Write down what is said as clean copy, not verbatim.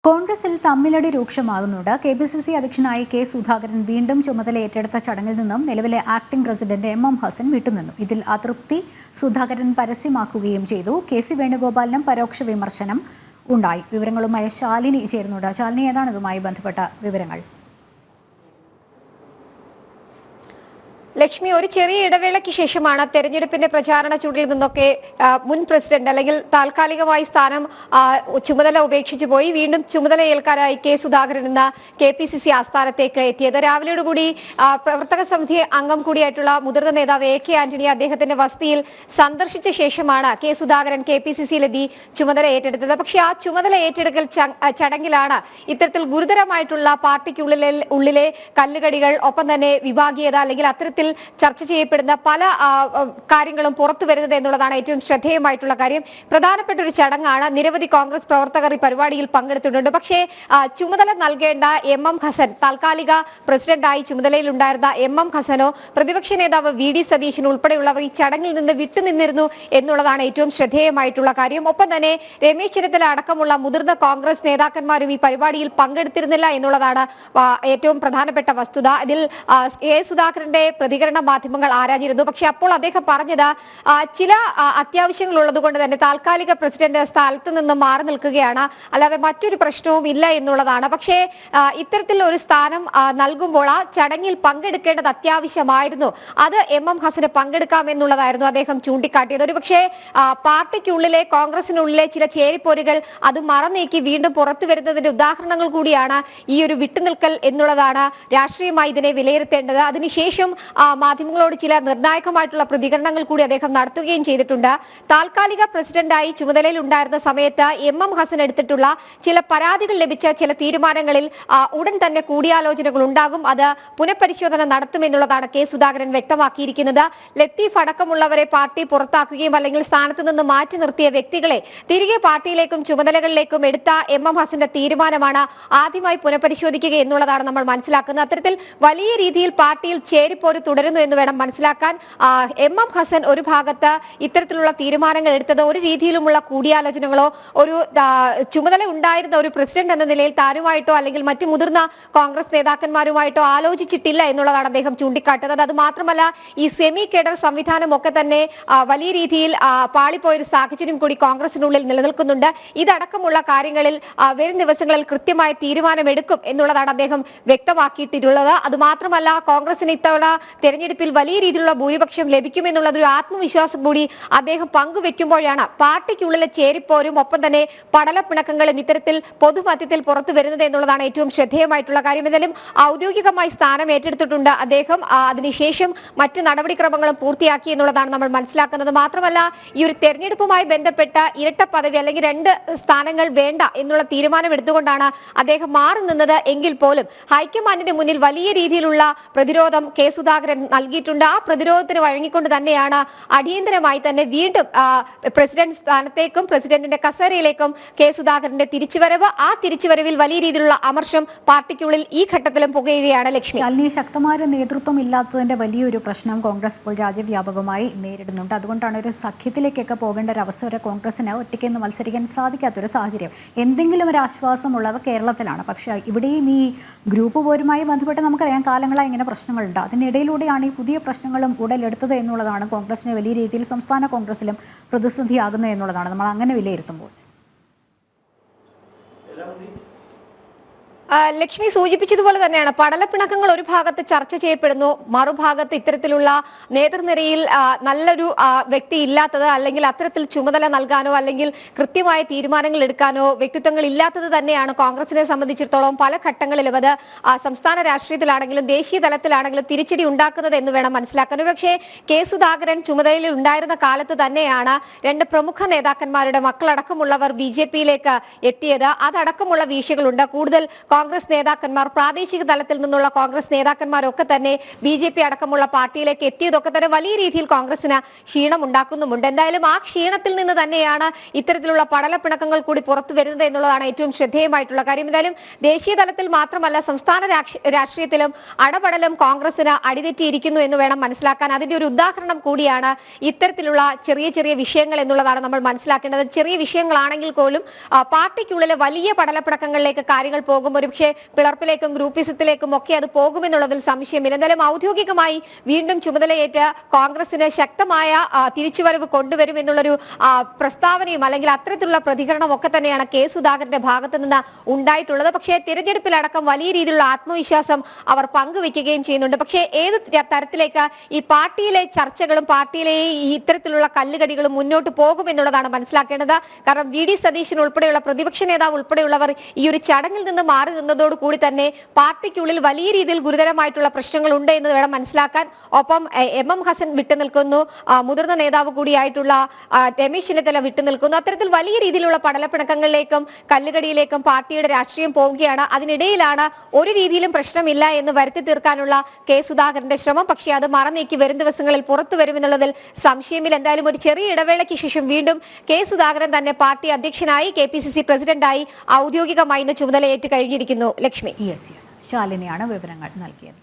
കോൺഗ്രസിൽ തമ്മിലടി രൂക്ഷമാകുന്നുണ്ട്. കെ.പി.സി.സി അധ്യക്ഷനായി കെ സുധാകരൻ വീണ്ടും ചുമതല ഏറ്റെടുത്ത ചടങ്ങിൽ നിന്നും നിലവിലെ ആക്ടിംഗ് പ്രസിഡന്റ് എം ഹസൻ വിട്ടുനിന്നു. ഇതിൽ അതൃപ്തി സുധാകരൻ പരസ്യമാക്കുകയും ചെയ്തു. കെ.സി. വേണുഗോപാലിനും പരോക്ഷ വിമർശനം ഉണ്ടായി. വിവരങ്ങളുമായി ശാലിനി ചേരുന്നുണ്ട്. ശാലിനി, ഏതാണ് ഇതുമായി ബന്ധപ്പെട്ട വിവരങ്ങൾ? ലക്ഷ്മി, ഒരു ചെറിയ ഇടവേളയ്ക്ക് ശേഷമാണ് തെരഞ്ഞെടുപ്പിന്റെ പ്രചാരണ ചൂടിൽ നിന്നൊക്കെ മുൻ പ്രസിഡന്റ് അല്ലെങ്കിൽ താൽക്കാലികമായി സ്ഥാനം ചുമതല ഉപേക്ഷിച്ചു പോയി വീണ്ടും ചുമതല ഏൽക്കാനായി കെ സുധാകരൻ എന്ന കെ.പി.സി.സി ആസ്ഥാനത്തേക്ക് എത്തിയത്. രാവിലെയോടുകൂടി പ്രവർത്തക സമിതി അംഗം കൂടിയായിട്ടുള്ള മുതിർന്ന നേതാവ് എ.കെ. ആന്റണി അദ്ദേഹത്തിന്റെ വസതിയിൽ സന്ദർശിച്ച ശേഷമാണ് കെ സുധാകരൻ കെ.പി.സി.സിയിലെത്തി ചുമതല ഏറ്റെടുത്തത്. പക്ഷേ ആ ചുമതല ഏറ്റെടുക്കൽ ചടങ്ങിലാണ് ഇത്തരത്തിൽ ഗുരുതരമായിട്ടുള്ള പാർട്ടിക്കുള്ളിലെ കല്ലുകടികൾ, ഒപ്പം തന്നെ വിഭാഗീയത അല്ലെങ്കിൽ അത്തരത്തിൽ ചർച്ച ചെയ്യപ്പെടുന്ന പല കാര്യങ്ങളും പുറത്തു വരുന്നത് എന്നുള്ളതാണ് ഏറ്റവും ശ്രദ്ധേയമായിട്ടുള്ള കാര്യം. പ്രധാനപ്പെട്ട ഒരു ചടങ്ങാണ്. നിരവധി കോൺഗ്രസ് പ്രവർത്തകർ ഈ പരിപാടിയിൽ പങ്കെടുത്തിട്ടുണ്ട്. പക്ഷേ ചുമതല നൽകേണ്ട എം ഹസൻ, താൽക്കാലിക പ്രസിഡന്റായി ചുമതലയിലുണ്ടായിരുന്ന എം ഹസനോ പ്രതിപക്ഷ നേതാവ് വി.ഡി. സതീശൻ ഉൾപ്പെടെയുള്ളവർ ഈ ചടങ്ങിൽ നിന്ന് വിട്ടുനിന്നിരുന്നു എന്നുള്ളതാണ് ഏറ്റവും ശ്രദ്ധേയമായിട്ടുള്ള കാര്യം. ഒപ്പം തന്നെ രമേശ് ചെന്നിത്തല അടക്കമുള്ള മുതിർന്ന കോൺഗ്രസ് നേതാക്കന്മാരും ഈ പരിപാടിയിൽ പങ്കെടുത്തിരുന്നില്ല എന്നുള്ളതാണ് ഏറ്റവും പ്രധാനപ്പെട്ട വസ്തുത. ഇതിൽ കെ സുധാകരന്റെ പ്രതികരണ മാധ്യമങ്ങൾ ആരാഞ്ഞിരുന്നു. പക്ഷെ അപ്പോൾ അദ്ദേഹം പറഞ്ഞത് ചില അത്യാവശ്യങ്ങൾ ഉള്ളത് കൊണ്ട് തന്നെ താൽക്കാലിക പ്രസിഡന്റ് സ്ഥാനത്ത് നിന്ന് മാറി നിൽക്കുകയാണ്, അല്ലാതെ മറ്റൊരു പ്രശ്നവും ഇല്ല എന്നുള്ളതാണ്. പക്ഷേ ഇത്തരത്തിൽ ഒരു സ്ഥാനം നൽകുമ്പോൾ ആ ചടങ്ങിൽ പങ്കെടുക്കേണ്ടത് അത്യാവശ്യമായിരുന്നു. അത് എം ഹസന് പങ്കെടുക്കാമെന്നുള്ളതായിരുന്നു അദ്ദേഹം ചൂണ്ടിക്കാട്ടിയത്. ഒരു പക്ഷേ പാർട്ടിക്കുള്ളിലെ കോൺഗ്രസിനുള്ളിലെ ചില ചേരിപ്പോരുകൾ അത് മറന്നീക്കി വീണ്ടും പുറത്തു വരുന്നതിന്റെ ഉദാഹരണങ്ങൾ കൂടിയാണ് ഈ ഒരു വിട്ടുനിൽക്കൽ എന്നുള്ളതാണ് രാഷ്ട്രീയമായി ഇതിനെ വിലയിരുത്തേണ്ടത്. അതിനുശേഷം മാധ്യമങ്ങളോട് ചില നിർണായകമായിട്ടുള്ള പ്രതികരണങ്ങൾ കൂടി അദ്ദേഹം നടത്തുകയും ചെയ്തിട്ടുണ്ട്. താൽക്കാലിക പ്രസിഡന്റായി ചുമതലയിൽ ഉണ്ടായിരുന്ന സമയത്ത് എം ഹസൻ എടുത്തിട്ടുള്ള ചില പരാതികൾ ലഭിച്ച ചില തീരുമാനങ്ങളിൽ ഉടൻ തന്നെ കൂടിയാലോചനകൾ ഉണ്ടാകും, അത് പുനഃപരിശോധന നടത്തുമെന്നുള്ളതാണ് കെ സുധാകരൻ വ്യക്തമാക്കിയിരിക്കുന്നത്. ലത്തീഫ് അടക്കമുള്ളവരെ പാർട്ടി പുറത്താക്കുകയും അല്ലെങ്കിൽ സ്ഥാനത്ത് നിന്ന് മാറ്റി നിർത്തിയ വ്യക്തികളെ തിരികെ പാർട്ടിയിലേക്കും ചുമതലകളിലേക്കും എടുത്ത എം ഹസന്റെ തീരുമാനമാണ് ആദ്യമായി പുനഃപരിശോധിക്കുക എന്നുള്ളതാണ് നമ്മൾ മനസ്സിലാക്കുന്നത്. അത്തരത്തിൽ വലിയ രീതിയിൽ പാർട്ടിയിൽ ചേരിപ്പോര് തുടരുന്നു എന്ന് വേണം മനസ്സിലാക്കാൻ. എം ഹസൻ ഒരു ഭാഗത്ത് ഇത്തരത്തിലുള്ള തീരുമാനങ്ങൾ എടുത്തത് ഒരു രീതിയിലുമുള്ള കൂടിയാലോചനകളോ ഒരു ചുമതല ഉണ്ടായിരുന്ന ഒരു പ്രസിഡന്റ് എന്ന നിലയിൽ താനുമായിട്ടോ അല്ലെങ്കിൽ മറ്റു മുതിർന്ന കോൺഗ്രസ് നേതാക്കന്മാരുമായിട്ടോ ആലോചിച്ചിട്ടില്ല എന്നുള്ളതാണ് അദ്ദേഹം ചൂണ്ടിക്കാട്ടുന്നത്. അത് മാത്രമല്ല, ഈ സെമി കേഡർ സംവിധാനം ഒക്കെ തന്നെ വലിയ രീതിയിൽ പാളിപ്പോയൊരു സാഹചര്യം കൂടി കോൺഗ്രസിനുള്ളിൽ നിലനിൽക്കുന്നുണ്ട്. ഇതടക്കമുള്ള കാര്യങ്ങളിൽ വരും ദിവസങ്ങളിൽ കൃത്യമായ തീരുമാനമെടുക്കും എന്നുള്ളതാണ് അദ്ദേഹം വ്യക്തമാക്കിയിട്ടുള്ളത്. അത് മാത്രമല്ല, കോൺഗ്രസിന് ഇത്തവണ തെരഞ്ഞെടുപ്പിൽ വലിയ രീതിയിലുള്ള ഭൂരിപക്ഷം ലഭിക്കുമെന്നുള്ളതൊരു ആത്മവിശ്വാസം കൂടി അദ്ദേഹം പങ്കുവെക്കുമ്പോഴാണ് പാർട്ടിക്കുള്ളിലെ ചേരിപ്പോരും ഒപ്പം തന്നെ പടലപ്പിണക്കങ്ങളും ഇത്തരത്തിൽ പൊതുമധ്യത്തിൽ പുറത്തു വരുന്നത് എന്നുള്ളതാണ് ഏറ്റവും ശ്രദ്ധേയമായിട്ടുള്ള കാര്യം. എന്തായാലും ഔദ്യോഗികമായി സ്ഥാനം ഏറ്റെടുത്തിട്ടുണ്ട് അദ്ദേഹം. അതിനുശേഷം മറ്റ് നടപടിക്രമങ്ങളും പൂർത്തിയാക്കി എന്നുള്ളതാണ് നമ്മൾ മനസ്സിലാക്കുന്നത്. മാത്രമല്ല, ഈ ഒരു തെരഞ്ഞെടുപ്പുമായി ബന്ധപ്പെട്ട ഇരട്ട പദവി അല്ലെങ്കിൽ 2 സ്ഥാനങ്ങൾ വേണ്ട എന്നുള്ള തീരുമാനം എടുത്തുകൊണ്ടാണ് അദ്ദേഹം മാറി നിന്നത് എങ്കിൽ പോലും ഹൈക്കമാൻഡിന് മുന്നിൽ വലിയ രീതിയിലുള്ള പ്രതിരോധം കെ സുധാകരൻ നൽകിയിട്ടുണ്ട്. ആ പ്രതിരോധത്തിന് വഴങ്ങിക്കൊണ്ട് തന്നെയാണ് അടിയന്തരമായി തന്നെ വീണ്ടും പ്രസിഡന്റ് സ്ഥാനത്തേക്കും പ്രസിഡന്റിന്റെ കസേരയിലേക്കും കെ സുധാകരന്റെ തിരിച്ചുവരവ്. ആ തിരിച്ചുവരവിൽ വലിയ രീതിയിലുള്ള അമർഷം പാർട്ടിക്കുള്ളിൽ ഈ ഘട്ടത്തിലും പുകയുകയാണ്. ലക്ഷ്മി, ശക്തമായ നേതൃത്വം ഇല്ലാത്തതിന്റെ വലിയൊരു പ്രശ്നം കോൺഗ്രസ് ഇപ്പോൾ രാജ്യവ്യാപകമായി നേരിടുന്നുണ്ട്. അതുകൊണ്ടാണ് ഒരു സഖ്യത്തിലേക്കൊക്കെ പോകേണ്ട ഒരു അവസ്ഥ വരെ കോൺഗ്രസിന് ഒറ്റയ്ക്കൊന്നും മത്സരിക്കാൻ സാധിക്കാത്തൊരു സാഹചര്യം. എന്തെങ്കിലും ഒരു ആശ്വാസമുള്ളത് കേരളത്തിലാണ്. പക്ഷേ ഇവിടെയും ഈ ഗ്രൂപ്പ് പോരുമായി ബന്ധപ്പെട്ട് നമുക്കറിയാം കാലങ്ങളായി ഇങ്ങനെ പ്രശ്നങ്ങളുണ്ട്. അതിനിടയിലൂടെയാണ് ഈ പുതിയ പ്രശ്നങ്ങളും ഉടലെടുത്തത് എന്നുള്ളതാണ് കോൺഗ്രസിനെ വലിയ രീതിയിൽ സംസ്ഥാന കോൺഗ്രസിലും പ്രതിസന്ധിയാകുന്നത് എന്നുള്ളതാണ് നമ്മൾ അങ്ങനെ വിലയിരുത്തുമ്പോൾ. ലക്ഷ്മി സൂചിപ്പിച്ചതുപോലെ തന്നെയാണ് പടലപ്പിണക്കങ്ങൾ ഒരു ഭാഗത്ത് ചർച്ച ചെയ്യപ്പെടുന്നു, മറുഭാഗത്ത് ഇത്തരത്തിലുള്ള നേതൃനിരയിൽ നല്ലൊരു വ്യക്തി ഇല്ലാത്തത് അല്ലെങ്കിൽ അത്തരത്തിൽ ചുമതല നൽകാനോ അല്ലെങ്കിൽ കൃത്യമായ തീരുമാനങ്ങൾ എടുക്കാനോ വ്യക്തിത്വങ്ങൾ ഇല്ലാത്തത് തന്നെയാണ് കോൺഗ്രസിനെ സംബന്ധിച്ചിടത്തോളം പല ഘട്ടങ്ങളിലും അത് സംസ്ഥാന രാഷ്ട്രീയത്തിലാണെങ്കിലും ദേശീയ തലത്തിലാണെങ്കിലും തിരിച്ചടി ഉണ്ടാക്കുന്നത് എന്ന് വേണം മനസ്സിലാക്കാൻ. പക്ഷേ കെ സുധാകരൻ ചുമതലയിൽ ഉണ്ടായിരുന്ന കാലത്ത് തന്നെയാണ് 2 പ്രമുഖ നേതാക്കന്മാരുടെ മക്കളടക്കമുള്ളവർ BJP-യിലേക്ക് എത്തിയത്. അതടക്കമുള്ള വീഴ്ചകളുണ്ട്. കൂടുതൽ കോൺഗ്രസ് നേതാക്കന്മാർ, പ്രാദേശിക തലത്തിൽ നിന്നുള്ള കോൺഗ്രസ് നേതാക്കന്മാരൊക്കെ തന്നെ BJP അടക്കമുള്ള പാർട്ടിയിലേക്ക് എത്തിയതൊക്കെ തന്നെ വലിയ രീതിയിൽ കോൺഗ്രസിന് ക്ഷീണം ഉണ്ടാക്കുന്നുമുണ്ട്. എന്തായാലും ആ ക്ഷീണത്തിൽ നിന്ന് തന്നെയാണ് ഇത്തരത്തിലുള്ള പടലപ്പിണക്കങ്ങൾ കൂടി പുറത്തു വരുന്നത് എന്നുള്ളതാണ് ഏറ്റവും ശ്രദ്ധേയമായിട്ടുള്ള കാര്യം. എന്തായാലും ദേശീയ തലത്തിൽ മാത്രമല്ല സംസ്ഥാന രാഷ്ട്രീയത്തിലും അടപടലും കോൺഗ്രസിന് അടിതെറ്റിയിരിക്കുന്നു എന്ന് വേണം മനസ്സിലാക്കാൻ. അതിന്റെ ഒരു ഉദാഹരണം കൂടിയാണ് ഇത്തരത്തിലുള്ള ചെറിയ ചെറിയ വിഷയങ്ങൾ എന്നുള്ളതാണ് നമ്മൾ മനസ്സിലാക്കേണ്ടത്. ചെറിയ വിഷയങ്ങളാണെങ്കിൽ പോലും പാർട്ടിക്കുള്ളിലെ വലിയ പടലപ്പിണക്കങ്ങളിലേക്ക് കാര്യങ്ങൾ പോകും. ഒരുപക്ഷെ പിളർപ്പിലേക്കും ഗ്രൂപ്പിസത്തിലേക്കും ഒക്കെ അത് പോകുമെന്നുള്ളതിൽ സംശയമില്ല. എന്തായാലും ഔദ്യോഗികമായി വീണ്ടും ചുമതലയേറ്റ് കോൺഗ്രസിന് ശക്തമായ തിരിച്ചുവരവ് കൊണ്ടുവരും എന്നുള്ളൊരു പ്രസ്താവനയും അല്ലെങ്കിൽ അത്തരത്തിലുള്ള പ്രതികരണം ഒക്കെ തന്നെയാണ് കെ സുധാകരന്റെ ഭാഗത്ത് നിന്ന് ഉണ്ടായിട്ടുള്ളത്. പക്ഷേ തിരഞ്ഞെടുപ്പിലടക്കം വലിയ രീതിയിലുള്ള ആത്മവിശ്വാസം അവർ പങ്കുവെക്കുകയും ചെയ്യുന്നുണ്ട്. പക്ഷേ ഏത് തരത്തിലേക്ക് ഈ പാർട്ടിയിലെ ചർച്ചകളും പാർട്ടിയിലെ ഈ ഇത്തരത്തിലുള്ള കല്ലുകടികളും മുന്നോട്ട് പോകുമെന്നുള്ളതാണ് മനസ്സിലാക്കേണ്ടത്. കാരണം VD സതീശൻ ഉൾപ്പെടെയുള്ള പ്രതിപക്ഷ നേതാവ് ഉൾപ്പെടെയുള്ളവർ ഈ ഒരു ചടങ്ങിൽ നിന്ന് മാറി നിന്നതോടുകൂടി തന്നെ പാർട്ടിക്കുള്ളിൽ വലിയ രീതിയിൽ ഗുരുതരമായിട്ടുള്ള പ്രശ്നങ്ങൾ ഉണ്ട് എന്ന് വേണം മനസ്സിലാക്കാൻ. ഒപ്പം MM ഹസൻ വിട്ടുനിൽക്കുന്നു, മുതിർന്ന നേതാവ് കൂടിയായിട്ടുള്ള രമേശ് ചെന്നിത്തല വിട്ടുനിൽക്കുന്നു. അത്തരത്തിൽ വലിയ രീതിയിലുള്ള പടലപ്പിണക്കങ്ങളിലേക്കും കല്ലുകടിയിലേക്കും പാർട്ടിയുടെ രാഷ്ട്രീയം പോവുകയാണ്. അതിനിടയിലാണ് ഒരു രീതിയിലും പ്രശ്നമില്ല എന്ന് വരുത്തി തീർക്കാനുള്ള കെ സുധാകരന്റെ ശ്രമം. പക്ഷേ അത് മറന്നേക്ക് വരും ദിവസങ്ങളിൽ പുറത്തു വരുമെന്നുള്ളതിൽ സംശയമില്ല. എന്തായാലും ഒരു ചെറിയ ഇടവേളയ്ക്ക് ശേഷം വീണ്ടും കെ സുധാകരൻ തന്നെ പാർട്ടി അധ്യക്ഷനായി KPCC പ്രസിഡന്റായി ഔദ്യോഗികമായി ഇന്ന് ചുമതലയേറ്റ് കഴിഞ്ഞിരിക്കുന്നു. ലക്ഷ്മി. ശാലിനിയാണ് വിവരങ്ങൾ നൽകിയത്.